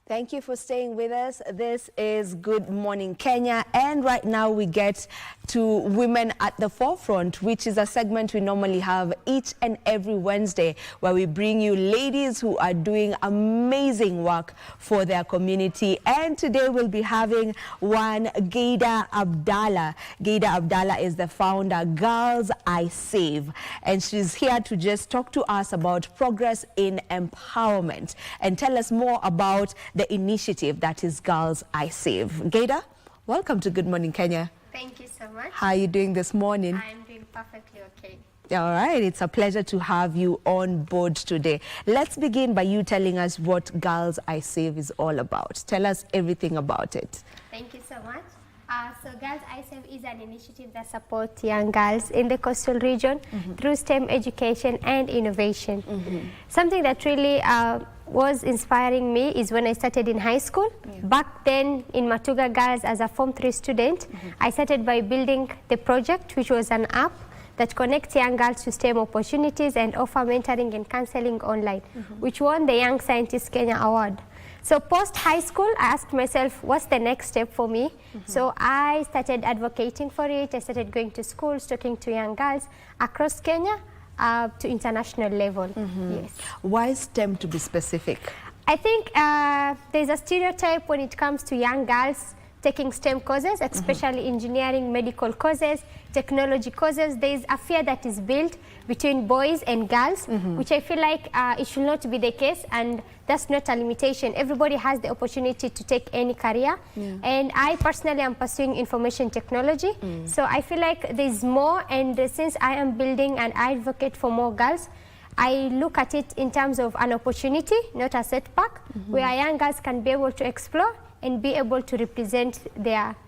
Thank you for staying with us. This is Good Morning Kenya, and right now we get to Women at the Forefront, which is a segment we normally have each and every Wednesday, where we bring you ladies who are doing amazing work for their community. And today we'll be having one, Gaida Abdallah. Gaida Abdallah is the founder, Girls I Save, and she's here to just talk to us about progress in empowerment and tell us more about the initiative that is Girls I Save. Gaida, welcome to Good Morning Kenya. Thank you so much. How are you doing this morning? I'm doing perfectly okay. All right, it's a pleasure to have you on board today. Let's begin by you telling us what Girls I Save is all about. Tell us everything about it. Thank you so much. So Girls I Save is an initiative that supports young girls in the coastal region through STEM education and innovation. Something that really was inspiring me is when I started in high school. Back then in Matuga Girls as a Form 3 student, I started by building the project, which was an app that connects young girls to STEM opportunities and offer mentoring and counseling online, which won the Young Scientist Kenya Award. So post high school, I asked myself, what's the next step for me? So I started advocating for it. I started going to schools, talking to young girls across Kenya to international level. Yes. Why STEM, to be specific? I think there's a stereotype when it comes to young girls taking STEM courses, especially engineering, medical courses, technology courses. There's a fear that is built between boys and girls, which I feel like it should not be the case, and that's not a limitation. Everybody has the opportunity to take any career, and I personally am pursuing information technology, so I feel like there's more, and since I am building and I advocate for more girls, I look at it in terms of an opportunity, not a setback, where young girls can be able to explore and be able to represent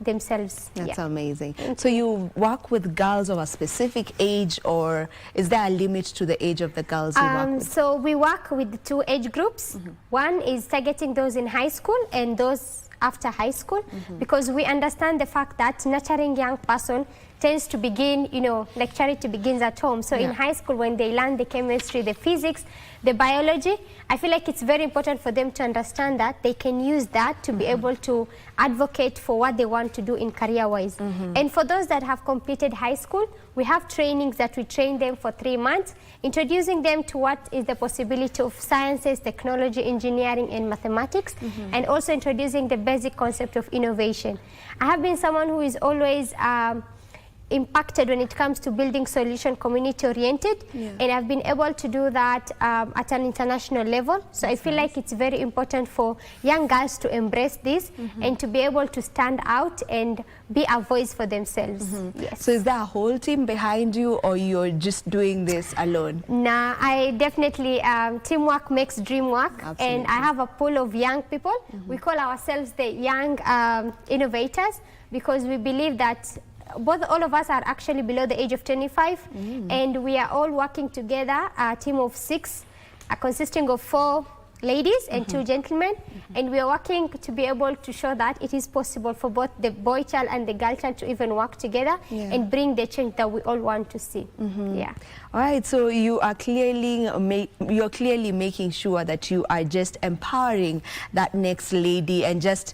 themselves. That's amazing. So you work with girls of a specific age, or is there a limit to the age of the girls you work with? So we work with two age groups. One is targeting those in high school and those after high school, because we understand the fact that nurturing young person tends to begin, like charity begins at home. So in high school, when they learn the chemistry, the physics, the biology, I feel like it's very important for them to understand that they can use that to be able to advocate for what they want to do in career-wise. And for those that have completed high school, we have trainings that we train them for 3 months, introducing them to what is the possibility of sciences, technology, engineering, and mathematics, and also introducing the basic concept of innovation. I have been someone who is always impacted when it comes to building solution community-oriented, and I've been able to do that at an international level. So I feel like it's very important for young girls to embrace this and to be able to stand out and be a voice for themselves. Yes. So is there a whole team behind you, or you're just doing this alone? Nah, I definitely, teamwork makes dream work. Absolutely. And I have a pool of young people. We call ourselves the young innovators, because we believe that all of us are actually below the age of 25, and we are all working together, a team of 6, consisting of 4 ladies and 2 gentlemen, and we are working to be able to show that it is possible for both the boy child and the girl child to even work together and bring the change that we all want to see. All right, so you are clearly making sure that you are just empowering that next lady and just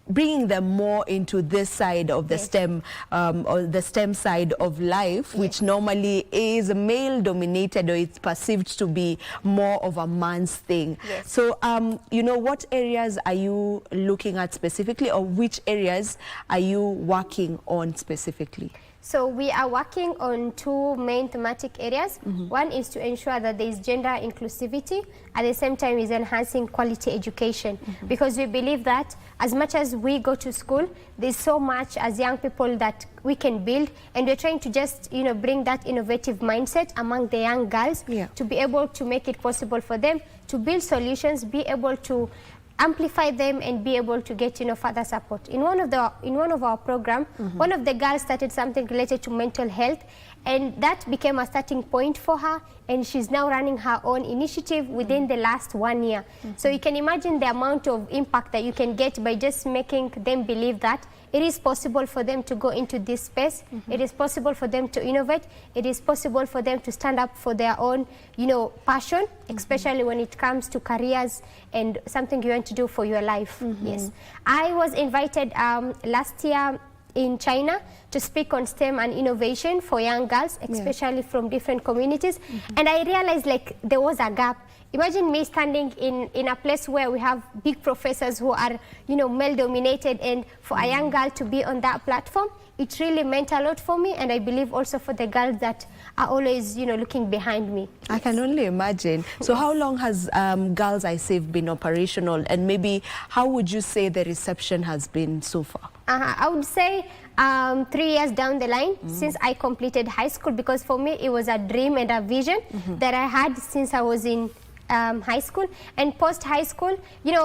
bringing them more into this side of the STEM, or the STEM side of life, which normally is male dominated, or it's perceived to be more of a man's thing. So, what areas are you looking at specifically, or which areas are you working on specifically? So we are working on 2 main thematic areas. One is to ensure that there is gender inclusivity, at the same time is enhancing quality education, because we believe that as much as we go to school, there's so much as young people that we can build, and we're trying to just bring that innovative mindset among the young girls to be able to make it possible for them to build solutions, be able to amplify them, and be able to get further support. In one of our program, one of the girls started something related to mental health, And that became a starting point for her, and she's now running her own initiative within the last 1 year. So you can imagine the amount of impact that you can get by just making them believe that it is possible for them to go into this space. It is possible for them to innovate. It is possible for them to stand up for their own, passion, especially when it comes to careers and something you want to do for your life. Yes. I was invited last year in China to speak on STEM and innovation for young girls, especially from different communities. And I realized like there was a gap. Imagine me standing in a place where we have big professors who are, male dominated, and for a young girl to be on that platform, it really meant a lot for me, and I believe also for the girls that are always, looking behind me. I can only imagine. So how long has Girls I Save been operational, and maybe how would you say the reception has been so far? I would say 3 years down the line since I completed high school, because for me it was a dream and a vision that I had since I was in high school. And post high school,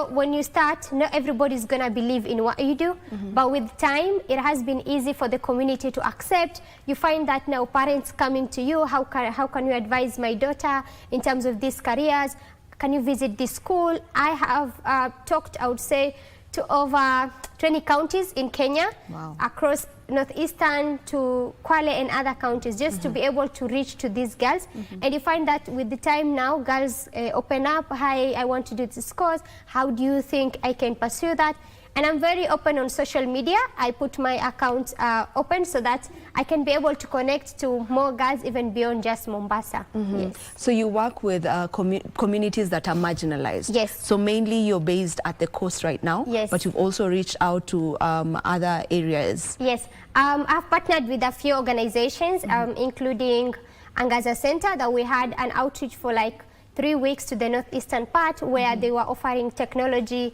when you start, not everybody's gonna believe in what you do, but with time it has been easy for the community to accept. You find that now parents coming to you, how can you advise my daughter in terms of these careers? Can you visit this school? I have talked, I would say, to over 20 counties in Kenya, across northeastern to Kwale and other counties, just to be able to reach to these girls. And you find that with the time now, girls open up, hi, I want to do this course, how do you think I can pursue that? And I'm very open on social media. I put my account open so that I can be able to connect to more girls even beyond just Mombasa. Yes. So you work with communities that are marginalized. Yes. So mainly you're based at the coast right now. Yes. But you've also reached out to other areas. Yes. I've partnered with a few organizations, including Angaza Center, that we had an outreach for like 3 weeks to the northeastern part, where they were offering technology,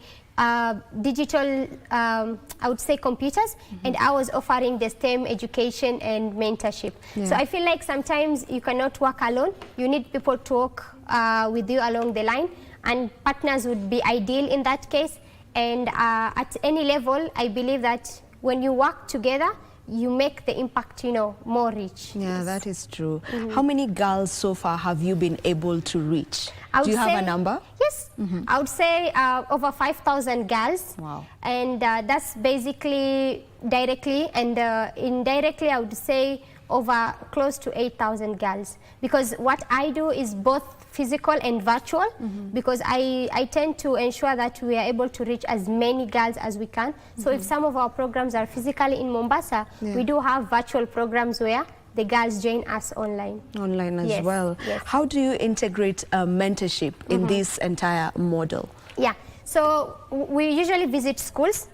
digital, I would say computers, and I was offering the STEM education and mentorship. So I feel like sometimes you cannot work alone. You need people to work with you along the line, and partners would be ideal in that case. And at any level, I believe that when you work together, you make the impact, more rich. Yeah, that is true. How many girls so far have you been able to reach? Do you have a number? Yes, I would say over 5,000 girls. Wow. And that's basically directly, and indirectly I would say over close to 8,000 girls. Because what I do is both physical and virtual, because I tend to ensure that we are able to reach as many girls as we can. So if some of our programs are physically in Mombasa, we do have virtual programs where the girls join us online. Online as well. Yes. How do you integrate mentorship in this entire model? Yeah, so we usually visit schools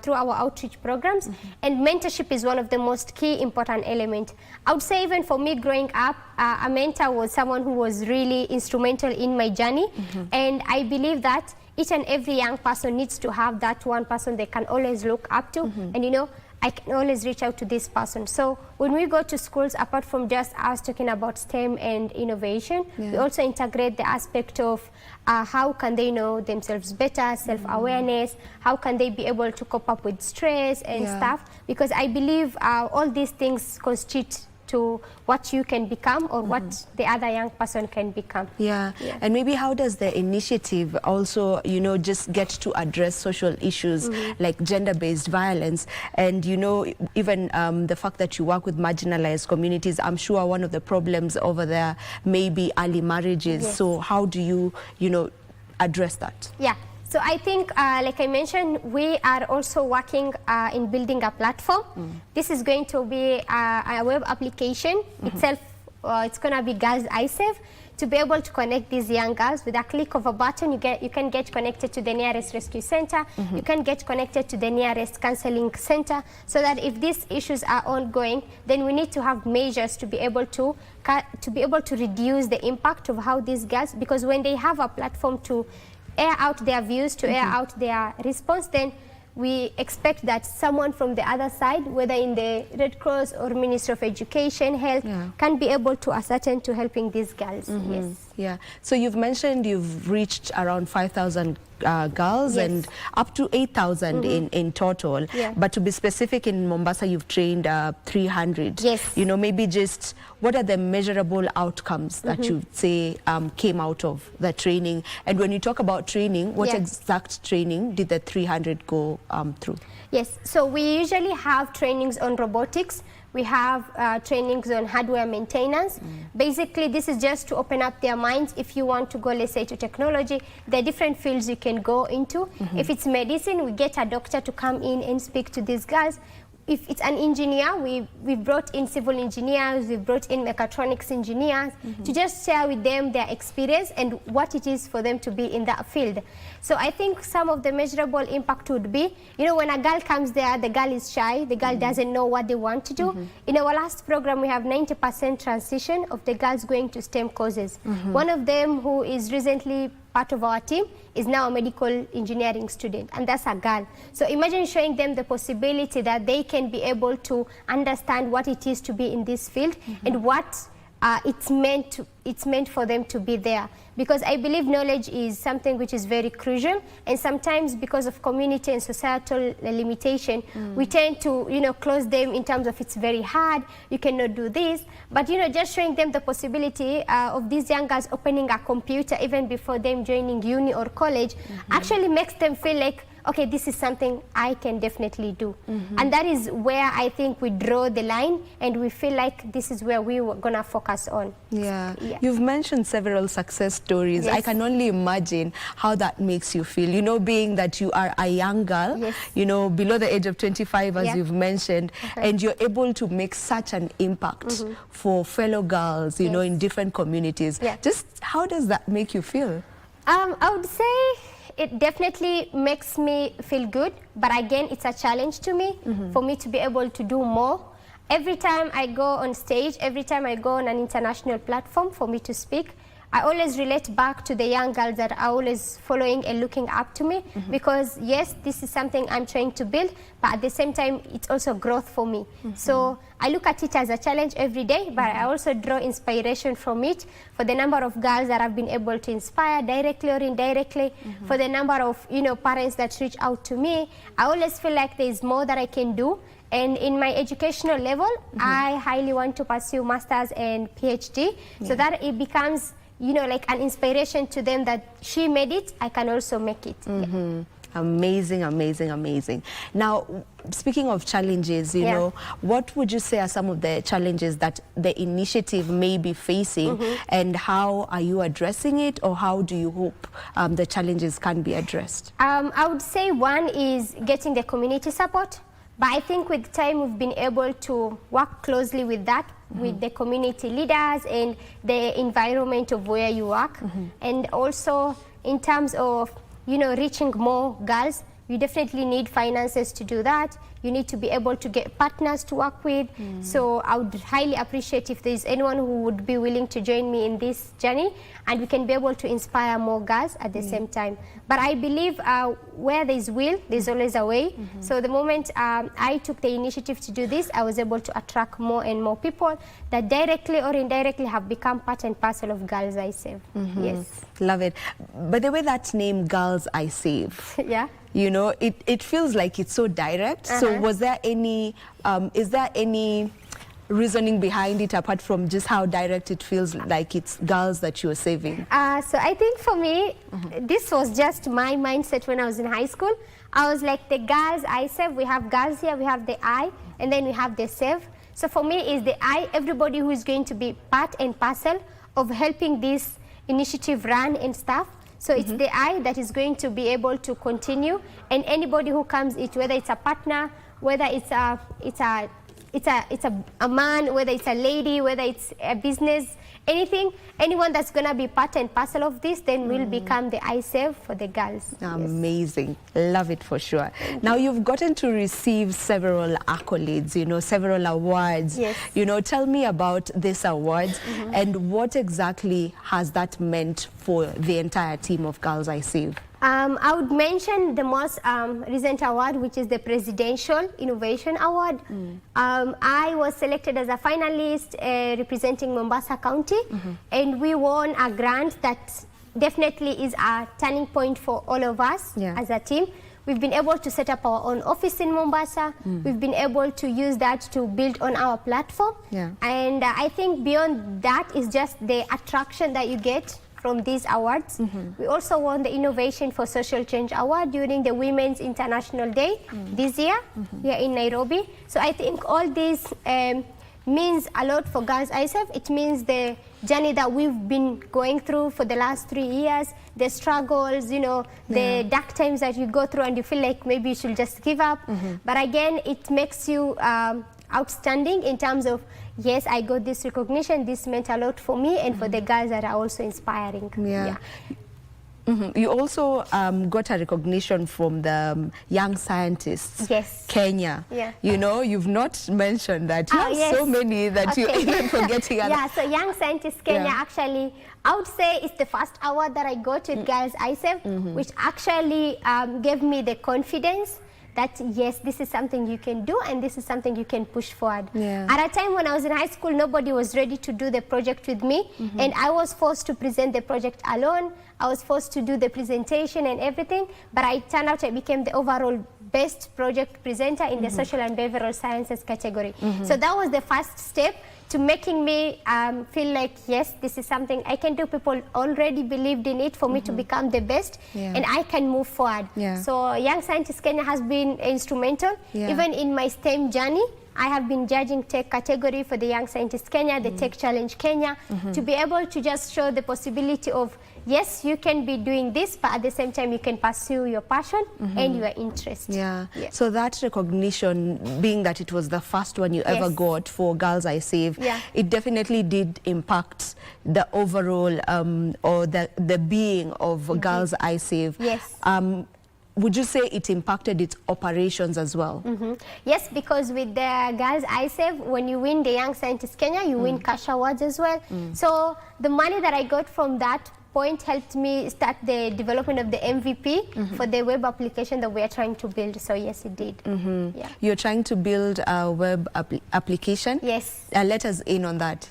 through our outreach programs, and mentorship is one of the most key important elements. I would say even for me growing up, a mentor was someone who was really instrumental in my journey, and I believe that each and every young person needs to have that one person they can always look up to, and I can always reach out to this person. So when we go to schools, apart from just us talking about STEM and innovation, we also integrate the aspect of how can they know themselves better, self-awareness, how can they be able to cope up with stress and stuff, because I believe all these things constitute to what you can become, or what the other young person can become. Yeah. And maybe how does the initiative also, just get to address social issues like gender-based violence, and, even the fact that you work with marginalized communities? I'm sure one of the problems over there may be early marriages. So how do you, address that? Yeah. So I think, like I mentioned, we are also working in building a platform. This is going to be a web application itself. It's going to be Girls I Save, to be able to connect these young girls. With a click of a button, you can get connected to the nearest rescue center. You can get connected to the nearest counseling center, so that if these issues are ongoing, then we need to have measures to be able to reduce the impact of how these girls, because when they have a platform to air out their views, to air out their response, then we expect that someone from the other side, whether in the Red Cross or Ministry of Education, Health, can be able to ascertain to helping these girls. Yes. Yeah. So you've mentioned you've reached around 5,000 girls, Yes. and up to 8,000 in total. Yeah. But to be specific, in Mombasa, you've trained 300. Yes. You know, maybe just what are the measurable outcomes that you say came out of the training? And when you talk about training, what Yeah. exact training did the 300 go through? Yes, so we usually have trainings on robotics. We have trainings on hardware maintenance. Basically, this is just to open up their minds. If you want to go, let's say, to technology, there are different fields you can go into. If it's medicine, we get a doctor to come in and speak to these girls. If it's an engineer, we brought in civil engineers, we brought in mechatronics engineers to just share with them their experience and what it is for them to be in that field. So I think some of the measurable impact would be, you know, when a girl comes there, the girl is shy, the girl doesn't know what they want to do. In our last program, we have 90% transition of the girls going to STEM courses. One of them, who is recently part of our team, is now a medical engineering student, and that's a girl. So imagine showing them the possibility that they can be able to understand what it is to be in this field and what it's meant for them to be there. Because I believe knowledge is something which is very crucial, and sometimes because of community and societal limitation, we tend to, you know, close them in terms of it's very hard, you cannot do this. But, you know, just showing them the possibility of these young girls opening a computer even before them joining uni or college actually makes them feel like, okay, this is something I can definitely do. And that is where I think we draw the line, and we feel like this is where we were going to focus on. Yeah. You've mentioned several success stories. Yes. I can only imagine how that makes you feel, you know, being that you are a young girl, Yes. you know, below the age of 25, as you've mentioned, Okay. and you're able to make such an impact for fellow girls, you know, in different communities. Yeah. Just how does that make you feel? I would say it definitely makes me feel good, but again, it's a challenge to me for me to be able to do more. Every time I go on stage, every time I go on an international platform for me to speak, I always relate back to the young girls that are always following and looking up to me, because yes, this is something I'm trying to build, but at the same time, it's also growth for me. So I look at it as a challenge every day, but I also draw inspiration from it for the number of girls that I've been able to inspire directly or indirectly, for the number of, you know, parents that reach out to me. I always feel like there's more that I can do. And in my educational level, I highly want to pursue master's and PhD, so that it becomes, you know, like an inspiration to them that she made it, I can also make it. Amazing, amazing, amazing. Now, speaking of challenges, you know, what would you say are some of the challenges that the initiative may be facing, and how are you addressing it, or how do you hope the challenges can be addressed? I would say one is getting the community support, but I think with time we've been able to work closely with that, with the community leaders and the environment of where you work. And also in terms of, you know, reaching more girls, you definitely need finances to do that. You need to be able to get partners to work with. So I would highly appreciate if there's anyone who would be willing to join me in this journey, and we can be able to inspire more girls at the same time. But I believe where there's will, there's always a way. So the moment I took the initiative to do this, I was able to attract more and more people that directly or indirectly have become part and parcel of Girls I Save. Yes. Love it. But the way that name, Girls I Save, Yeah. you know, it feels like it's so direct. So was there any, is there any reasoning behind it apart from just how direct it feels like it's girls that you're saving? So I think for me, this was just my mindset when I was in high school. I was like, the girls I save, we have girls here, we have the I, and then we have the save. So for me, is the I, everybody who is going to be part and parcel of helping this initiative run and stuff. So it's the I that is going to be able to continue, and anybody who comes it, whether it's a partner, whether it's a man, whether it's a lady, whether it's a business, anything, anyone that's going to be part and parcel of this, then will become the I Save for the girls. Amazing. Love it for sure. Now, you've gotten to receive several accolades, you know, several awards. Yes. You know, tell me about these awards and what exactly has that meant for the entire team of Girls I Save? I would mention the most recent award, which is the Presidential Innovation Award. I was selected as a finalist representing Mombasa County, and we won a grant that definitely is a turning point for all of us as a team. We've been able to set up our own office in Mombasa. We've been able to use that to build on our platform. And I think beyond that is just the attraction that you get from these awards. We also won the Innovation for Social Change Award during the Women's International Day this year here in Nairobi. So I think all this means a lot for Girls ISF. It means the journey that we've been going through for the last 3 years, the struggles, you know, the dark times that you go through and you feel like maybe you should just give up. But again, it makes you outstanding in terms of, yes, I got this recognition, this meant a lot for me and for the girls that are also inspiring. You also got a recognition from the Young Scientists Kenya. You know, you've not mentioned that. You have so many that you're even forgetting. So Young Scientists Kenya actually, I would say it's the first award that I got with Girls ISF, which actually gave me the confidence that yes, this is something you can do and this is something you can push forward. At a time when I was in high school, nobody was ready to do the project with me, and I was forced to present the project alone. I was forced to do the presentation and everything, but I turned out I became the overall best project presenter in the social and behavioral sciences category. So that was the first step to making me feel like, yes, this is something I can do. People already believed in it for me to become the best, and I can move forward. So Young Scientists Kenya has been instrumental. Even in my STEM journey, I have been judging tech category for the Young Scientists Kenya, the Tech Challenge Kenya, to be able to just show the possibility of, yes, you can be doing this, but at the same time you can pursue your passion and your interest. So that recognition, being that it was the first one you ever got for Girls I Save, it definitely did impact the overall or the being of Girls I Save. Would you say it impacted its operations as well? Yes, because with the Girls ISF, when you win the Young Scientists Kenya, you win cash awards as well. So the money that I got from that point helped me start the development of the MVP for the web application that we are trying to build. So yes, it did. You're trying to build a web application? Yes. Let us in on that.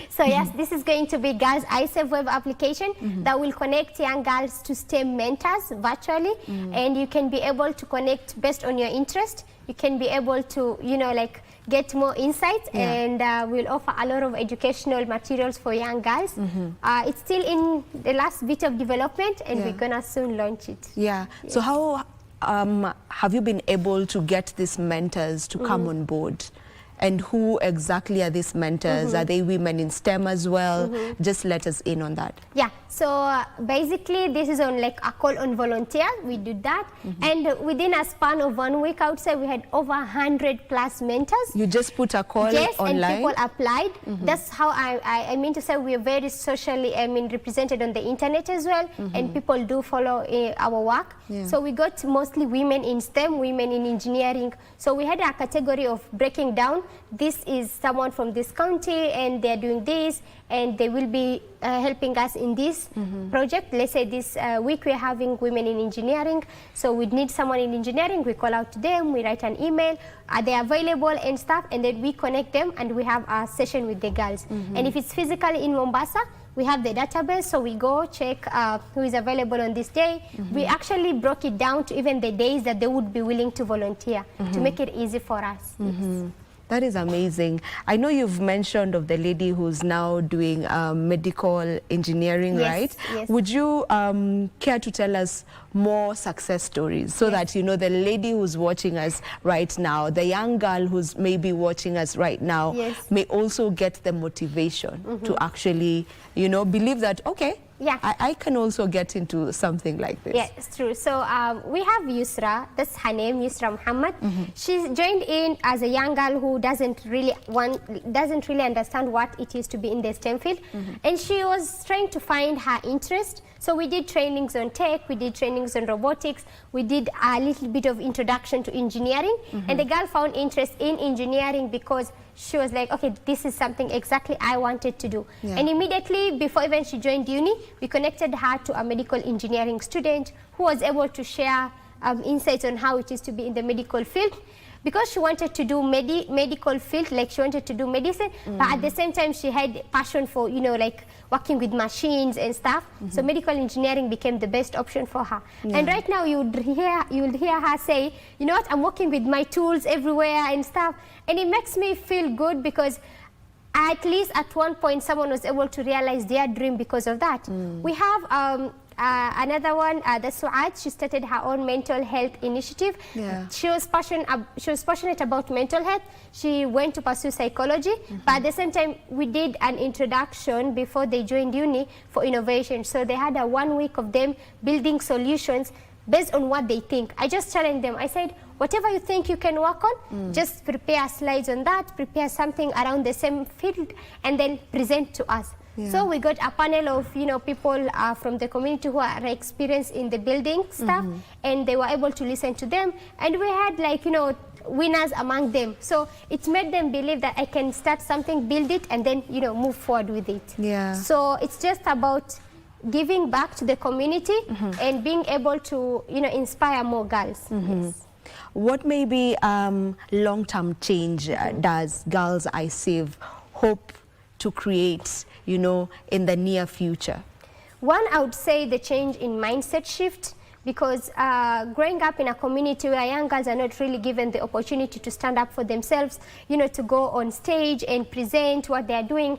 So yes, this is going to be Girls ISF web application that will connect young girls to STEM mentors virtually, and you can be able to connect based on your interest. You can be able to, you know, like get more insights, and we'll offer a lot of educational materials for young girls. It's still in the last bit of development, and we're gonna soon launch it. So how have you been able to get these mentors to come on board? And who exactly are these mentors? Are they women in STEM as well? Just let us in on that. So basically this is on like a call on volunteer. We did that, and within a span of 1 week, I would say we had over 100+ mentors. You just put a call online? And people applied. That's how I mean to say we are very socially, represented on the internet as well, and people do follow our work. So we got mostly women in STEM, women in engineering. So we had a category of breaking down. This is someone from this county and they're doing this, and they will be helping us in this project. Let's say this week we're having women in engineering, so we need someone in engineering. We call out to them, we write an email, are they available and stuff, and then we connect them and we have a session with the girls. And if it's physically in Mombasa, we have the database, so we go check who is available on this day. We actually broke it down to even the days that they would be willing to volunteer to make it easy for us. That is amazing. I know you've mentioned of the lady who's now doing medical engineering, right? Would you care to tell us more success stories so that, you know, the lady who's watching us right now, the young girl who's maybe watching us right now, may also get the motivation to actually, you know, believe that, okay, I can also get into something like this. Yeah, it's true. So we have Yusra, that's her name, Yusra Muhammad. She's joined in as a young girl who doesn't really understand what it is to be in the STEM field. And she was trying to find her interest. So we did trainings on tech, we did trainings on robotics, we did a little bit of introduction to engineering, and the girl found interest in engineering because she was like, okay, this is something exactly I wanted to do. Yeah. And immediately, before even she joined uni, we connected her to a medical engineering student who was able to share insights on how it is to be in the medical field. Because she wanted to do medical field, like she wanted to do medicine, but at the same time she had passion for, you know, like working with machines and stuff. So medical engineering became the best option for her. And right now you would hear her say, you know what, I'm working with my tools everywhere and stuff. And it makes me feel good because at least at one point someone was able to realize their dream because of that. We have another one, the Suad. She started her own mental health initiative. She was passionate about mental health. She went to pursue psychology, but at the same time we did an introduction before they joined uni for innovation. So they had a 1 week of them building solutions based on what they think. I just challenged them. I said, whatever you think you can work on, just prepare slides on that, prepare something around the same field, and then present to us. So we got a panel of, you know, people from the community who are experienced in the building stuff, and they were able to listen to them. And we had, like, you know, winners among them. So it made them believe that I can start something, build it, and then, you know, move forward with it. So it's just about giving back to the community and being able to, you know, inspire more girls. Yes. What maybe long-term change does Girls I Save hope to create, you know, in the near future? One, I would say the change in mindset shift, because growing up in a community where young girls are not really given the opportunity to stand up for themselves, you know, to go on stage and present what they are doing.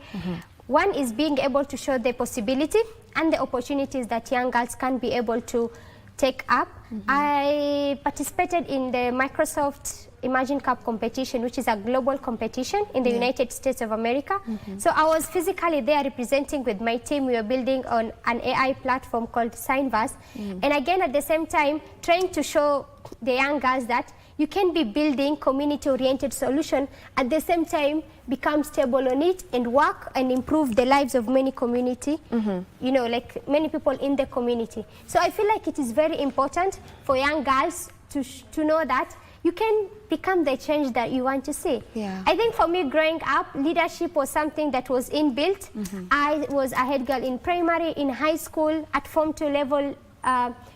One is being able to show the possibility and the opportunities that young girls can be able to take up. I participated in the Microsoft Imagine Cup competition, which is a global competition in the United States of America. So I was physically there representing with my team. We were building on an AI platform called Signverse. And again, at the same time, trying to show the young girls that you can be building community-oriented solution, at the same time become stable on it and work and improve the lives of many community, you know, like many people in the community. So I feel like it is very important for young girls to know that you can become the change that you want to see. I think for me, growing up, leadership was something that was inbuilt. I was a head girl in primary, in high school, at Form 2 level,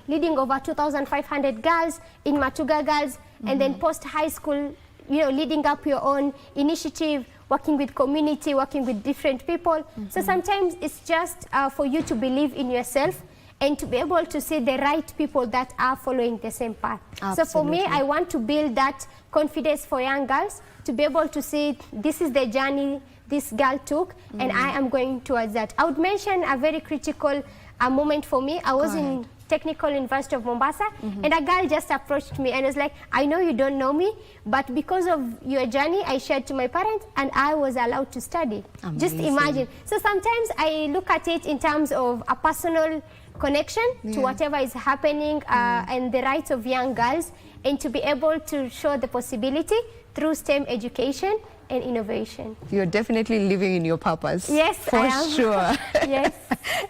leading over 2,500 girls in Matuga Girls, and then post-high school, you know, leading up your own initiative, working with community, working with different people. So sometimes it's just for you to believe in yourself and to be able to see the right people that are following the same path. So for me, I want to build that confidence for young girls to be able to see this is the journey this girl took, and I am going towards that. I would mention a very critical moment for me. I was in Technical University of Mombasa, and a girl just approached me and was like, I know you don't know me, but because of your journey, I shared to my parents and I was allowed to study. Just imagine. So sometimes I look at it in terms of a personal connection to whatever is happening and the rights of young girls, and to be able to show the possibility through STEM education and innovation. You're definitely living in your purpose. Yes, for I am. sure. Yes.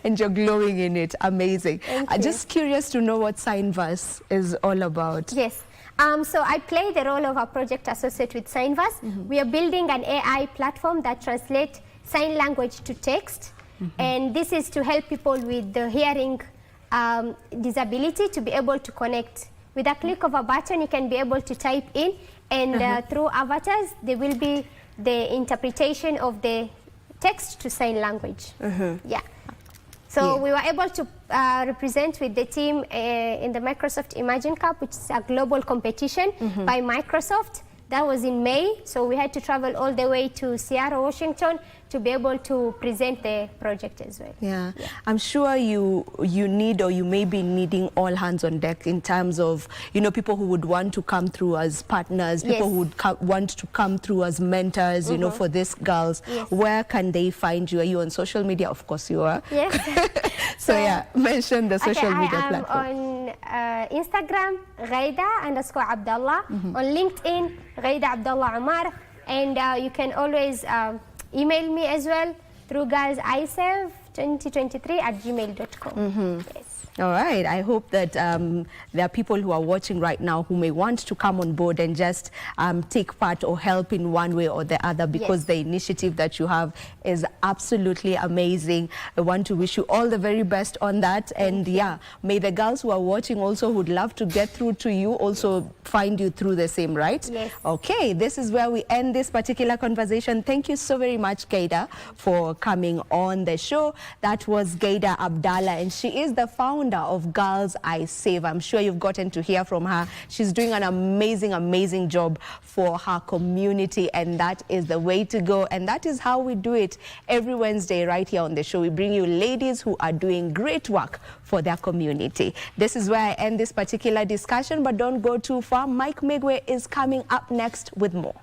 And you're glowing in it. Amazing. I'm just curious to know what Signverse is all about. Yes. So I play the role of a project associate with Signverse. We are building an AI platform that translates sign language to text. And this is to help people with the hearing disability to be able to connect. With a click of a button, you can be able to type in, and through avatars, there will be the interpretation of the text to sign language. So we were able to represent with the team in the Microsoft Imagine Cup, which is a global competition by Microsoft. That was in May, so we had to travel all the way to Seattle, Washington, to be able to present the project as well. I'm sure you need, or you may be needing, all hands on deck in terms of, you know, people who would want to come through as partners, people who would want to come through as mentors, you know, for these girls. Where can they find you? Are you on social media? Of course you are. So yeah, mention the social media platform. I am on Instagram, Ghaida_Abdallah, on LinkedIn, Ghaida Abdallah Umar, and you can always email me as well through Girls I Save 2023@gmail.com. Yes. All right. I hope that there are people who are watching right now who may want to come on board and just take part or help in one way or the other, because Yes. the initiative that you have is absolutely amazing. I want to wish you all the very best on that. And yeah, may the girls who are watching also would love to get through to you also find you through the same, right? Yes. Okay, this is where we end this particular conversation. Thank you so very much, Gaida, for coming on the show. That was Gaida Abdallah, and she is the founder of Girls I Save. I'm sure you've gotten to hear from her. She's doing an amazing job for her community, and that is the way to go. And that is how we do it every Wednesday right here on the show. We bring you ladies who are doing great work for their community. This is where I end this particular discussion, but don't go too far. Mike Megwe is coming up next with more.